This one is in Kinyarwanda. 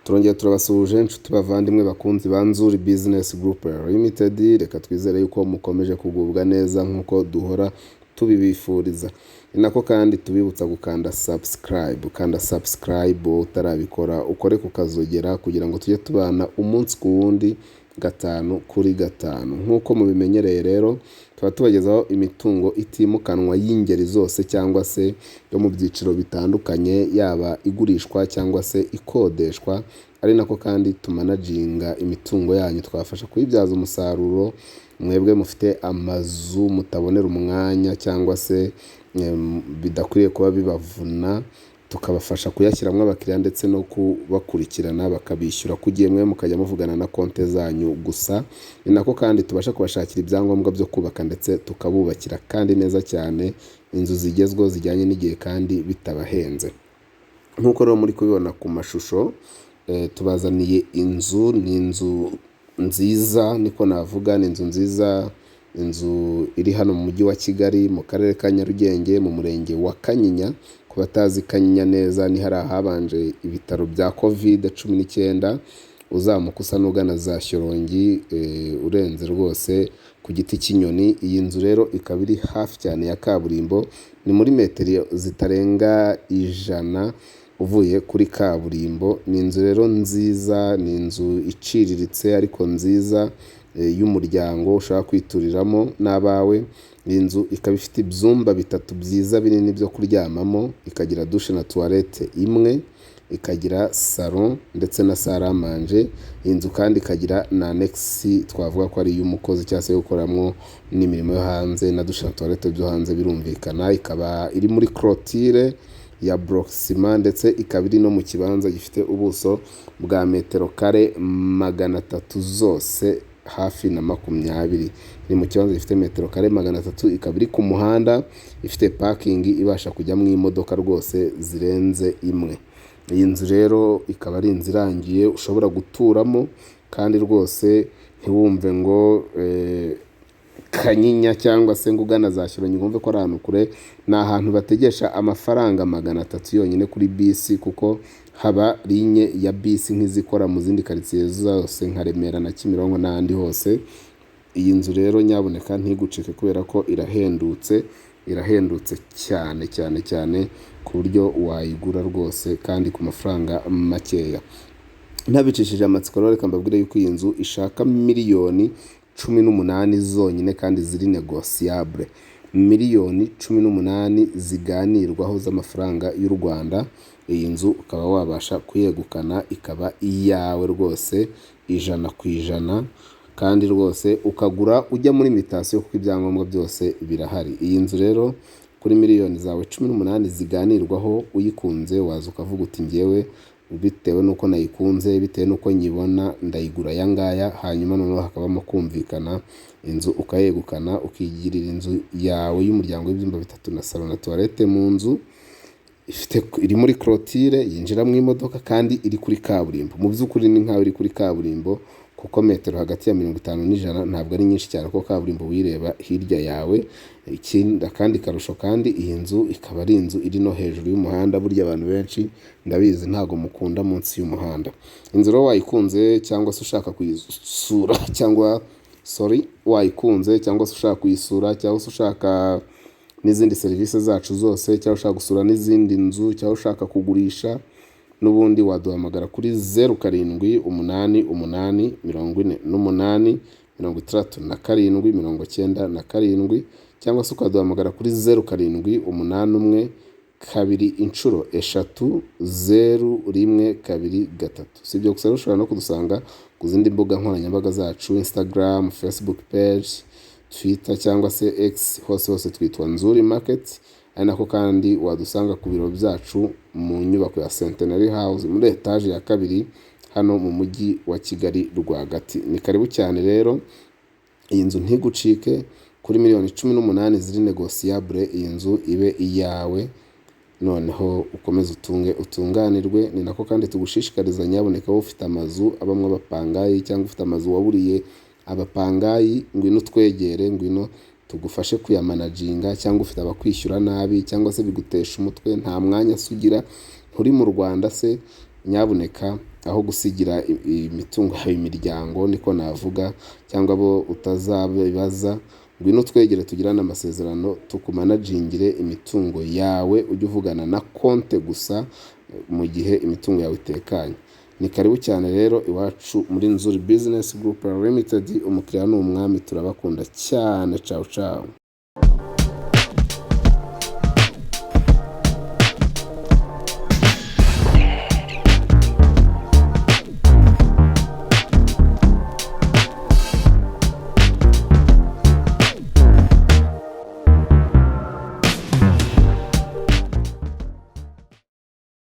turongera turabasuhuje inshuti bavandimwe bakunzi ba Nzuri Business Group Limited. Reka twizere yuko mukomeje kugubwa neza nk'uko duhora tubibifuriza. Ni nako kandi tubibutsa gukanda subscribe utarabikora, ukore kukazogera kugira ngo tujye tubana umunsi ku wundi gatanu kuri gatanu. Nk'uko mubimenyereye rero tuba tubagezaho imitungo itimukanwa y'ingeri zose cyangwa se yo mu byiciro bitandukanye, yaba igurishwa cyangwa se ikodeshwa. Ari nako kandi tumanaginga imitungo yanyu, twafasha kuyibyaza umusaruro. Mwebwe mufite amazu mutabonera umwanya cyangwa se bidakwiriye kuba bibavuna, tukabafasha kuyashyiramo abakiriya ndetse no kubakurikirana bakabishyura kugiye, mwe mukajya muvugana na konti zanyu gusa. Ni nako kandi tubasha kubashakira ibyangombwa byo kubaka ndetse tukabubakira kandi neza cyane, inzu zigezweho zijyanye n'igihe kandi bitabahenze. Nk'uko rero muri kubibona ku mashusho, tubazaniye inzu. Ni inzu nziza, niko navuga, ni inzu nziza. Inzu iri hano mu mujyi wa Kigali mu karere ka Nyarugenge mu murenge wa Kanyinya. Ku batazi Kanyinya neza, ni hari ahabanje ibitaro bya COVID-19, uzamuka usa n'ugana za Shyorongi, urenze rwose ku giti cy'inyoni. Iyi nzu rero ikaba iri hafi cyane ya kaburimbo, ni muri metero zitarenga 100 uvuye kuri kaburimbo. Ni inzu rero nziza, ni inzu iciriritse ariko nziza, y'umuryango ushaka kwituriramo n'abawe. Iyi nzu ikaba ifite ibyumba 3 byiza binini byo kuryamamo, ikagira douche na toilette imwe, ikagira salon ndetse na salle à manger. Iyi nzu kandi ikagira na annex, twavuga ko ari y'umukozi cyangwa se gukoramo n'imirimo yo hanze, na douche na toilette byo hanze birumvikana. Ikaba iri muri clôture ya block ciment ndetse ikaba iri no mu kibanza gifite ubuso bwa metero kare 300 zose hafi na 20. Ni mu kibanza gifite metero kare 300, ikaba iri ku muhanda, ifite parking ibasha kujyamo imodoka rwose zirenze imwe. Iyi nzu rero ikaba ari inzu irangiye ushobora guturamo kandi rwose ntiwumve ngo Kanyinya cyangwa se ngo ugana za Shyorongi ngumve ko ari ahantu kure. Ni ahantu bategesha amafaranga 300 yonyine kuri bisi, kuko haba linye ya bisi nk'izikora mu zindi quartier zose nka Remera na Kimironko n'ahandi hose. Iyi nzu rero nyaboneka ntigucike kubera ko irahendutse cyane cyane cyane ku buryo wayigura rwose kandi ku mafaranga makeya. Ntabicishije amatsiko rero, reka mbabwire yuko iyi nzu ishaka miliyoni 18 zonyine kandi ziri negociable. Miliyoni 18 ziganirwaho z'amafaranga y'u Rwanda. Iyi nzu ukaba wabasha kuyegukana ikaba iyawe rwose 100%, kandi rwose ukagura ujya muri mutation kuko ibyangombwa byose birahari. Iyi nzu rero kuri miliyoni zawe 18 ziganirwaho, uyikunze waza ukavuga uti ngewe bitewe nuko nayikunze, bitewe nuko nyibona, ndayigura yangaya. Hanyuma noneho hakabamo kumvikana, inzu ukayegukana ukigirira inzu yawe y'umuryango w'ibyumba 3 na salon na toilette mu nzu iri muri clôture, yinjira mu imodoka kandi iri kuri kaburimbo. Mu by'ukuri ni nkaho iri kuri kaburimbo, kuko metero hagati ya 50 n'ijana ntabwo ari nyinshi cyane, ko kaburimbo wireba hirya yawe. Ikindi kandi karusho, kandi iyi nzu ikaba ari inzu iri no hejuru y'umuhanda. Burya abantu benshi ndabizi ntago mukunda munsi y'umuhanda. Inzu rero wayikunze cyangwa se ushaka kuyisura wayikunze cyangwa se ushaka kuyisura cyangwa se ushaka n'izindi serivisi zacu zose, cyangwa ushaka gusura n'izindi nzu, cyangwa ushaka kugurisha, n'ubundi waduhamagara kuri 0788486797, cyangwa se ukaduhamagara kuri 0781230123. Si ibyo gusa, ushobora no kudusanga ku zindi mbuga nkoranyambaga zacu, Instagram, Facebook page, Twitter cyangwa se X, hose twitwa Nzuri Market. Ari nako kandi wadusanga ku biro byacu mu nyubako ya Centenary House muri etage ya 2 hano mu mujyi wa Kigali rwagati. Ni karibu cyane rero, iyi nzu ntigucike. Kuri miliyoni 18 ziri negociable, iyi nzu ibe iyawe, noneho ukomeze utunganirwe. Ni nako kandi tugushishikariza nyaboneka wowe ufite amazu abamwe abapangayi cyangwa ufite amazu waburiye abapangayi, ngwino twegere, ngwino tugufashe kuyamanaginga. Cyangwa ufite abakwishyura nabi cyangwa se bigutesha umutwe, nta mwanya sugira, nturi mu Rwanda se, nyabuneka aho gusigira imitungo yawe imiryango niko navuga, cyangwa abo utazabibaza, ngwino twegere tugirane amasezerano tukumanagingire imitungo yawe, ujye uvugana na konte gusa mu gihe imitungo yawe itekanye. Ni karibu cyane rero iwacu muri Nzuri Business Group Limited, umukiriya ni umwami, turabakunda cyane. Ciao ciao.